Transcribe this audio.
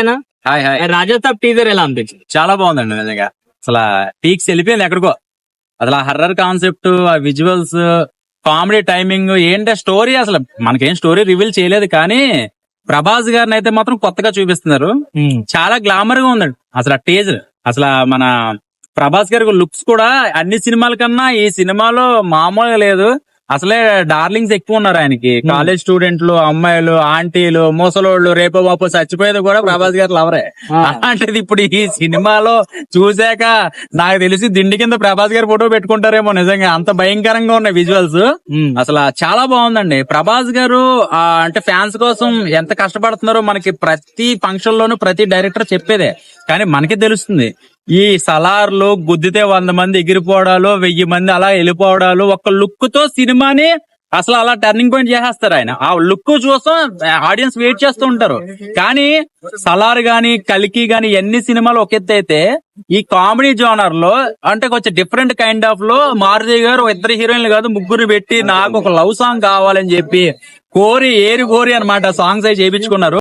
అన్న. Hi hi. Raja Saab teaser ఎలా అనిపించింది? చాలా బాగుందండి నిజంగా. అసలు పీక్స్ వెళ్ళిపోయింది ఎక్కడికో. అసలు ఆ హర్రర్ కాన్సెప్ట్, ఆ విజువల్స్, కామెడీ టైమింగ్, ఏంటంటే స్టోరీ అసలు మనకేం స్టోరీ రివీల్ చేయలేదు కానీ ప్రభాస్ గారిని అయితే మాత్రం కొత్తగా చూపిస్తున్నారు. చాలా గ్లామర్ గా ఉందండి అసలు ఆ టీజర్. అసలు మన ప్రభాస్ గారి లుక్స్ కూడా అన్ని సినిమాల కన్నా ఈ సినిమాలో మామూలుగా లేదు. అసలే డార్లింగ్స్ ఎక్కువ ఉన్నారు ఆయనకి. కాలేజ్ స్టూడెంట్లు, అమ్మాయిలు, ఆంటీలు, ముసలోళ్ళు, రేపో బాపో చచ్చిపోయేది కూడా ప్రభాస్ గారు లవరే. అలాంటిది ఇప్పుడు ఈ సినిమాలో చూశాక నాకు తెలిసి దిండి కింద ప్రభాస్ గారి ఫోటో పెట్టుకుంటారేమో. నిజంగా అంత భయంకరంగా ఉన్నాయి విజువల్స్. అసలు చాలా బాగుందండి. ప్రభాస్ గారు అంటే ఫ్యాన్స్ కోసం ఎంత కష్టపడుతున్నారో మనకి ప్రతి ఫంక్షన్ లోను ప్రతి డైరెక్టర్ చెప్పేదే. కానీ మనకి తెలుస్తుంది ఈ సలార్లు గుద్దితే 100 మంది ఎగిరిపోవడాలు, 1000 మంది అలా వెళ్ళిపోవడాలు, ఒక లుక్ తో సినిమాని అసలు అలా టర్నింగ్ పాయింట్ చేసేస్తారు ఆయన. ఆ లుక్ చూసం ఆడియన్స్ వెయిట్ చేస్తూ ఉంటారు. కానీ సలార్ గాని, కల్కి గాని ఎన్ని సినిమాలు ఒక ఎత్తు అయితే, ఈ కామెడీ జోనర్ లో అంటే కొంచెం డిఫరెంట్ కైండ్ ఆఫ్ లో మారుతి గారు 2 హీరోయిన్లు కాదు 3 పెట్టి నాకు ఒక లవ్ సాంగ్ కావాలని చెప్పి కోరి ఏరి కోరి అన్నమాట సాంగ్స్ అయి చేయించుకున్నారు.